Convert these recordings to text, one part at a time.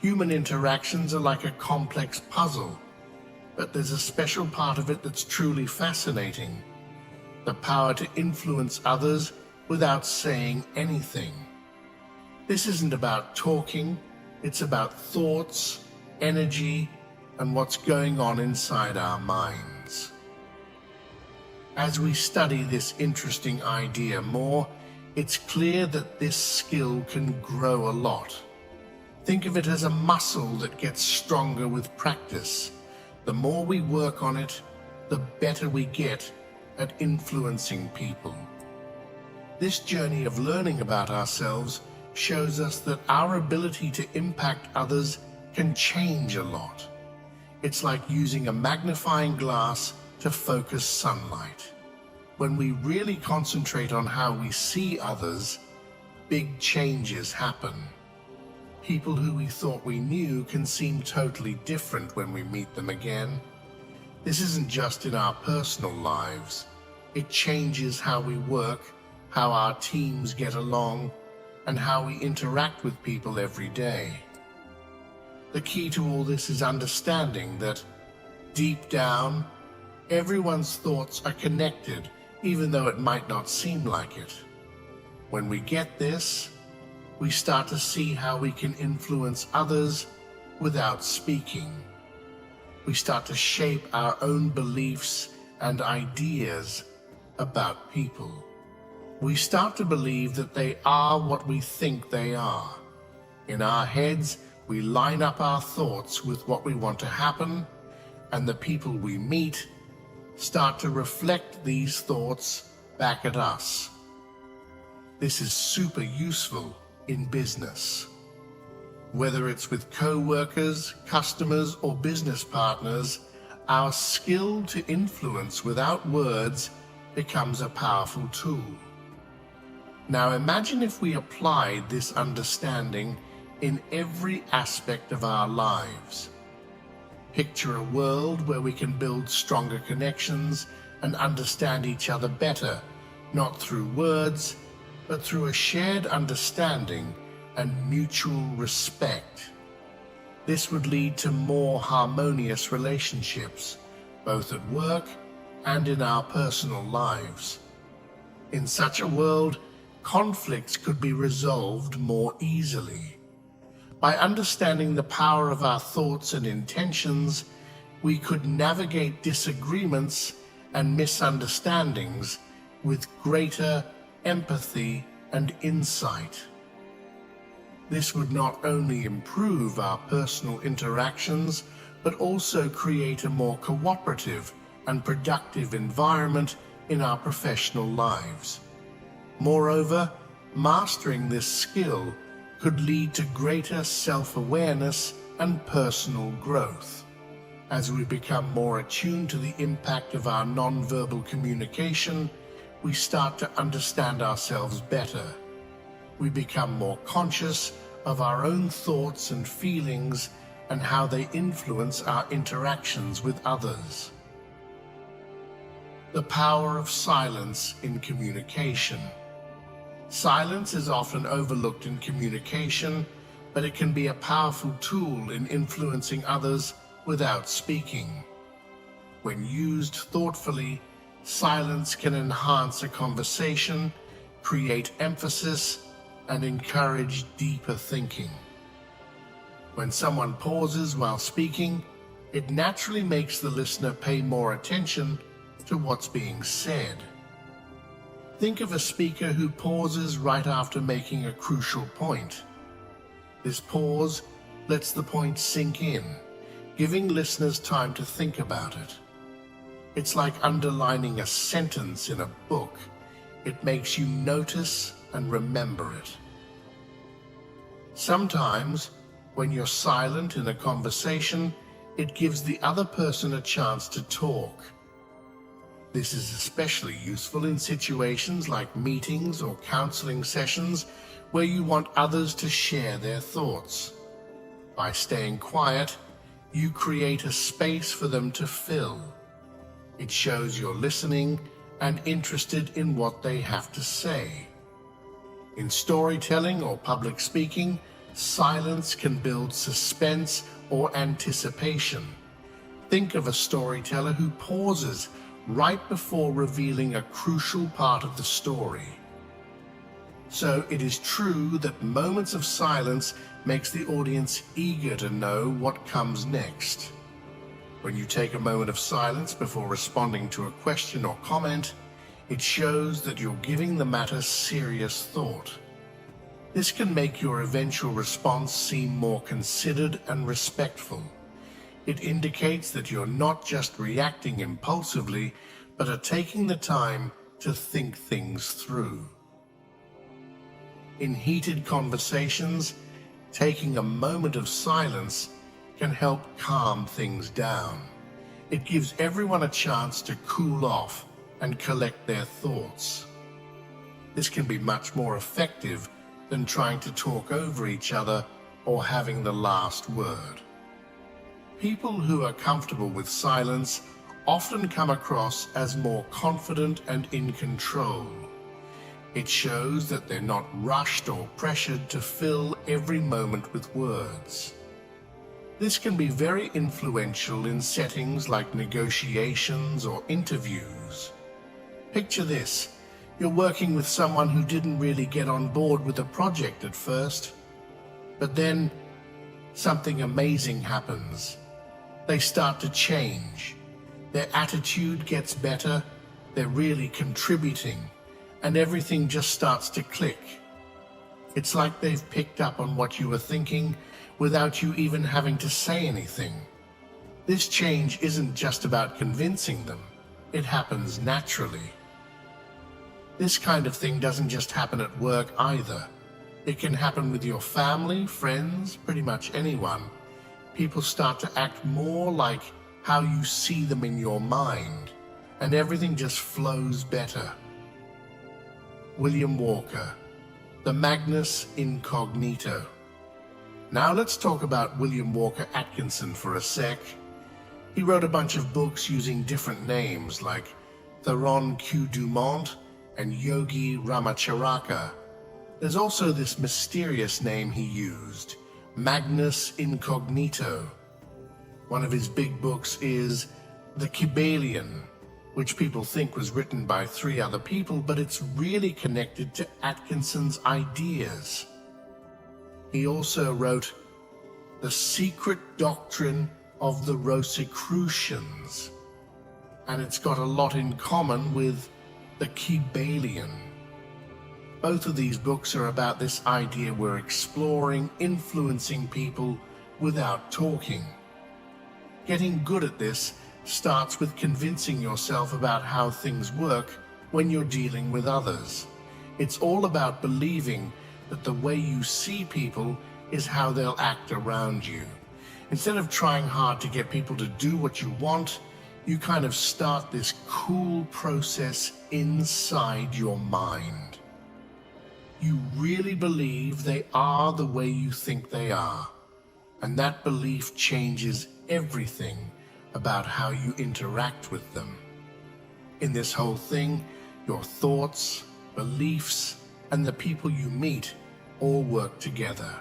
Human interactions are like a complex puzzle, but there's a special part of it that's truly fascinating: the power to influence others without saying anything. This isn't about talking, it's about thoughts, energy, and what's going on inside our minds. As we study this interesting idea more, it's clear that this skill can grow a lot. Think of it as a muscle that gets stronger with practice. The more we work on it, the better we get at influencing people. This journey of learning about ourselves shows us that our ability to impact others can change a lot. It's like using a magnifying glass to focus sunlight. When we really concentrate on how we see others, big changes happen. People who we thought we knew can seem totally different when we meet them again. This isn't just in our personal lives. It changes how we work, how our teams get along, and how we interact with people every day. The key to all this is understanding that, deep down, everyone's thoughts are connected, even though it might not seem like it. When we get this, we start to see how we can influence others without speaking. We start to shape our own beliefs and ideas about people. We start to believe that they are what we think they are. In our heads, we line up our thoughts with what we want to happen, and the people we meet start to reflect these thoughts back at us. This is super useful in business. Whether it's with co-workers, customers, or business partners, our skill to influence without words becomes a powerful tool. Now imagine if we applied this understanding in every aspect of our lives. Picture a world where we can build stronger connections and understand each other better, not through words, but through a shared understanding and mutual respect. This would lead to more harmonious relationships, both at work and in our personal lives. In such a world, conflicts could be resolved more easily. By understanding the power of our thoughts and intentions, we could navigate disagreements and misunderstandings with greater empathy and insight. This would not only improve our personal interactions, but also create a more cooperative and productive environment in our professional lives. Moreover, mastering this skill could lead to greater self-awareness and personal growth. As we become more attuned to the impact of our non-verbal communication, we start to understand ourselves better. We become more conscious of our own thoughts and feelings and how they influence our interactions with others. The power of silence in communication. Silence is often overlooked in communication, but it can be a powerful tool in influencing others without speaking. When used thoughtfully, silence can enhance a conversation, create emphasis, and encourage deeper thinking. When someone pauses while speaking, it naturally makes the listener pay more attention to what's being said. Think of a speaker who pauses right after making a crucial point. This pause lets the point sink in, giving listeners time to think about it. It's like underlining a sentence in a book. It makes you notice and remember it. Sometimes, when you're silent in a conversation, it gives the other person a chance to talk. This is especially useful in situations like meetings or counseling sessions where you want others to share their thoughts. By staying quiet, you create a space for them to fill. It shows you're listening and interested in what they have to say. In storytelling or public speaking, Silence can build suspense or anticipation. Think of a storyteller who pauses right before revealing a crucial part of the story. So it is true that moments of silence makes the audience eager to know what comes next. When you take a moment of silence before responding to a question or comment, it shows that you're giving the matter serious thought. This can make your eventual response seem more considered and respectful. It indicates that you're not just reacting impulsively, but are taking the time to think things through. In heated conversations, taking a moment of silence can help calm things down. It gives everyone a chance to cool off and collect their thoughts. This can be much more effective than trying to talk over each other or having the last word. People who are comfortable with silence often come across as more confident and in control. It shows that they're not rushed or pressured to fill every moment with words. This can be very influential in settings like negotiations or interviews. Picture this: you're working with someone who didn't really get on board with the project at first, but then something amazing happens. They start to change. Their attitude gets better, they're really contributing, and everything just starts to click. It's like they've picked up on what you were thinking without you even having to say anything. This change isn't just about convincing them, it happens naturally. This kind of thing doesn't just happen at work either. It can happen with your family, friends, pretty much anyone. People start to act more like how you see them in your mind, and everything just flows better. William Walker, the Magnus Incognito. Now let's talk about William Walker Atkinson for a sec. He wrote a bunch of books using different names like Theron Q. Dumont and Yogi Ramacharaka. There's also this mysterious name he used, Magnus Incognito. One of his big books is The Kybalion, which people think was written by 3 other people, but it's really connected to Atkinson's ideas. He also wrote The Secret Doctrine of the Rosicrucians, and it's got a lot in common with The Kybalion. Both of these books are about this idea we're exploring, influencing people without talking. Getting good at this starts with convincing yourself about how things work when you're dealing with others. It's all about believing that the way you see people is how they'll act around you. Instead of trying hard to get people to do what you want, you kind of start this cool process inside your mind. You really believe they are the way you think they are, and that belief changes everything about how you interact with them. In this whole thing, your thoughts, beliefs, and the people you meet all work together.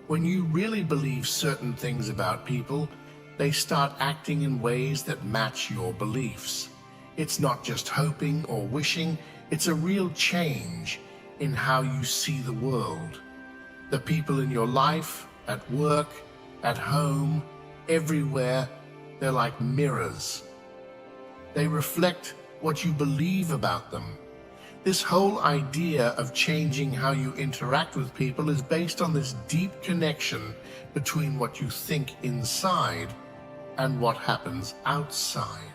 When you really believe certain things about people, they start acting in ways that match your beliefs. It's not just hoping or wishing, it's a real change in how you see the world. The people in your life, at work, at home, everywhere, they're like mirrors. They reflect what you believe about them. This whole idea of changing how you interact with people is based on this deep connection between what you think inside and what happens outside.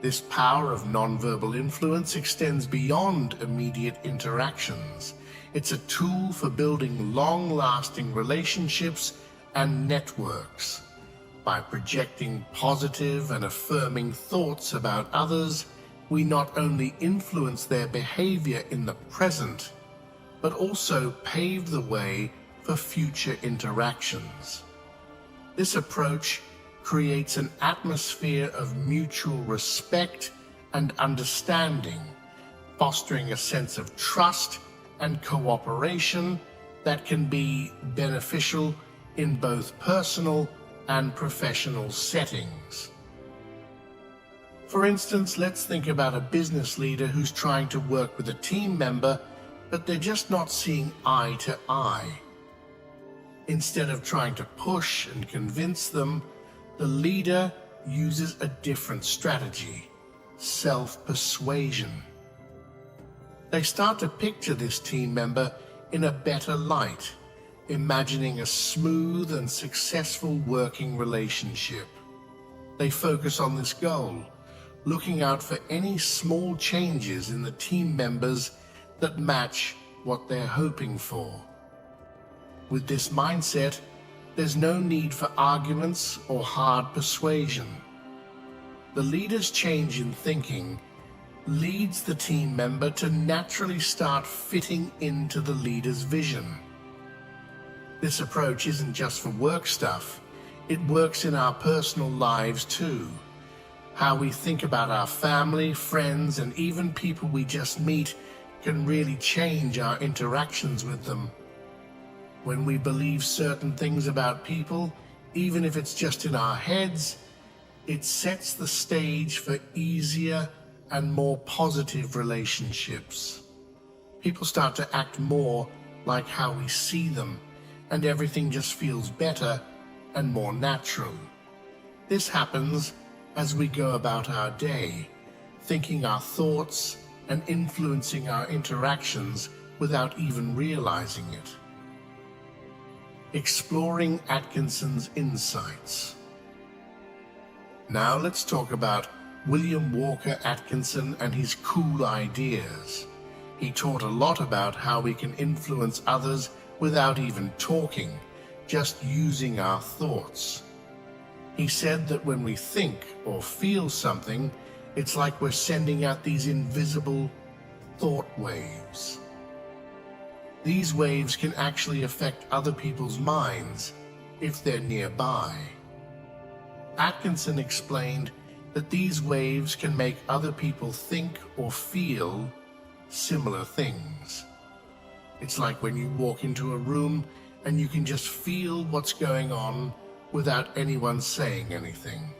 This power of nonverbal influence extends beyond immediate interactions. It's a tool for building long-lasting relationships and networks. By projecting positive and affirming thoughts about others, we not only influence their behavior in the present, but also pave the way for future interactions. This approach creates an atmosphere of mutual respect and understanding, fostering a sense of trust and cooperation that can be beneficial in both personal and professional settings. For instance, let's think about a business leader who's trying to work with a team member, but they're just not seeing eye to eye. Instead of trying to push and convince them, the leader uses a different strategy: self-persuasion. They start to picture this team member in a better light, imagining a smooth and successful working relationship. They focus on this goal, looking out for any small changes in the team members that match what they're hoping for. With this mindset, there's no need for arguments or hard persuasion. The leader's change in thinking leads the team member to naturally start fitting into the leader's vision. This approach isn't just for work stuff, it works in our personal lives too. How we think about our family, friends, and even people we just meet can really change our interactions with them. When we believe certain things about people, even if it's just in our heads, it sets the stage for easier and more positive relationships. People start to act more like how we see them, and everything just feels better and more natural. This happens as we go about our day, thinking our thoughts and influencing our interactions without even realizing it. Exploring Atkinson's insights. Now let's talk about William Walker Atkinson and his cool ideas. He taught a lot about how we can influence others without even talking, just using our thoughts. He said that when we think or feel something, it's like we're sending out these invisible thought waves. These waves can actually affect other people's minds if they're nearby. Atkinson explained that these waves can make other people think or feel similar things. It's like when you walk into a room and you can just feel what's going on without anyone saying anything.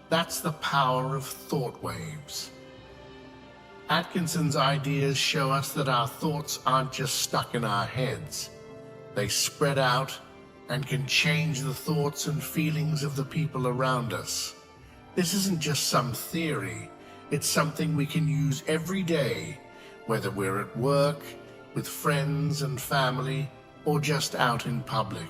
That's the power of thought waves. Atkinson's ideas show us that our thoughts aren't just stuck in our heads. They spread out and can change the thoughts and feelings of the people around us. This isn't just some theory, it's something we can use every day, whether we're at work, with friends and family, or just out in public.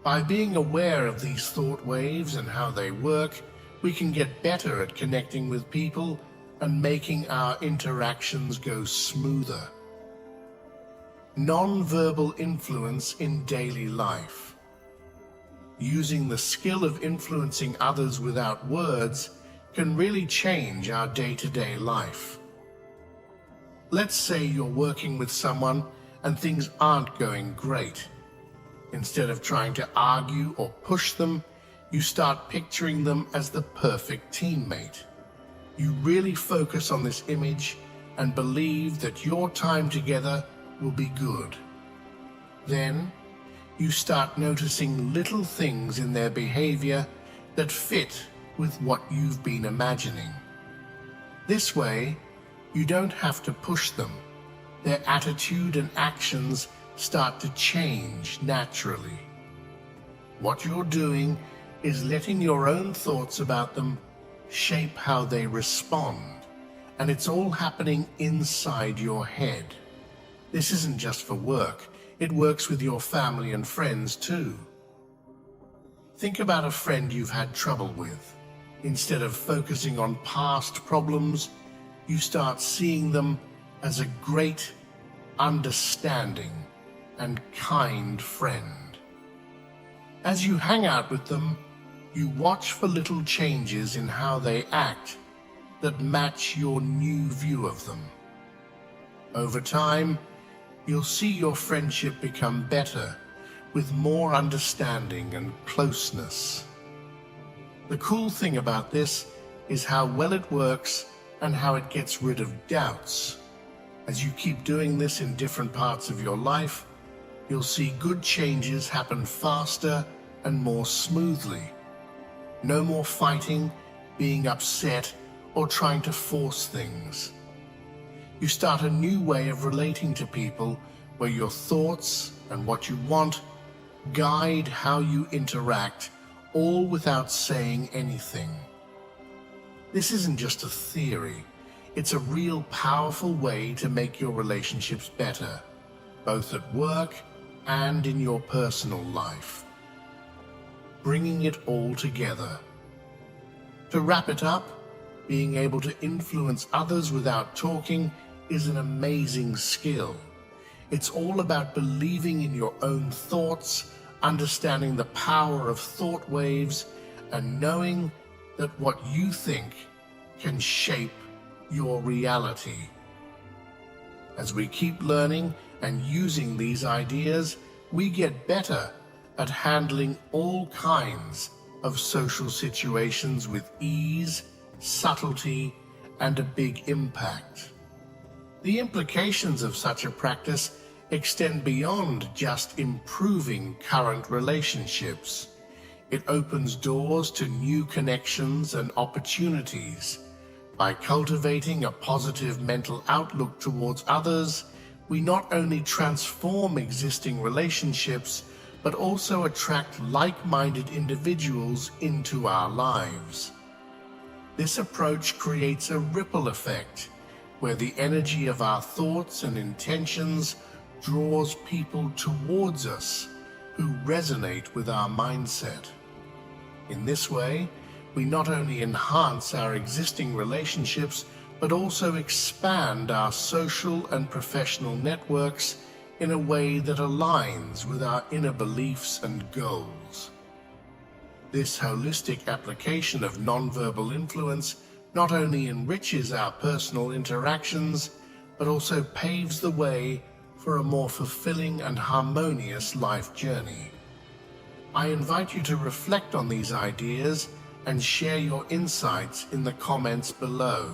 By being aware of these thought waves and how they work, we can get better at connecting with people and making our interactions go smoother. Non-verbal influence in daily life. Using the skill of influencing others without words can really change our day-to-day life. Let's say you're working with someone and things aren't going great. Instead of trying to argue or push them, you start picturing them as the perfect teammate. You really focus on this image and believe that your time together will be good. Then, you start noticing little things in their behavior that fit with what you've been imagining. This way, you don't have to push them. Their attitude and actions start to change naturally. What you're doing is letting your own thoughts about them shape how they respond, and it's all happening inside your head. This isn't just for work, it works with your family and friends too. Think about a friend you've had trouble with. Instead of focusing on past problems, you start seeing them as a great, understanding, and kind friend. As you hang out with them, you watch for little changes in how they act that match your new view of them. Over time, you'll see your friendship become better, with more understanding and closeness. The cool thing about this is how well it works and how it gets rid of doubts. As you keep doing this in different parts of your life, you'll see good changes happen faster and more smoothly. No more fighting, being upset, or trying to force things. You start a new way of relating to people where your thoughts and what you want guide how you interact, all without saying anything. This isn't just a theory. It's a real powerful way to make your relationships better, both at work and in your personal life. Bringing it all together. To wrap it up, being able to influence others without talking is an amazing skill. It's all about believing in your own thoughts, understanding the power of thought waves, and knowing that what you think can shape your reality. As we keep learning and using these ideas, we get better at handling all kinds of social situations with ease, subtlety, and a big impact. The implications of such a practice extend beyond just improving current relationships. It opens doors to new connections and opportunities. By cultivating a positive mental outlook towards others, we not only transform existing relationships, but also attract like-minded individuals into our lives. This approach creates a ripple effect, where the energy of our thoughts and intentions draws people towards us who resonate with our mindset. In this way, we not only enhance our existing relationships, but also expand our social and professional networks in a way that aligns with our inner beliefs and goals. This holistic application of nonverbal influence not only enriches our personal interactions, but also paves the way for a more fulfilling and harmonious life journey. I invite you to reflect on these ideas and share your insights in the comments below.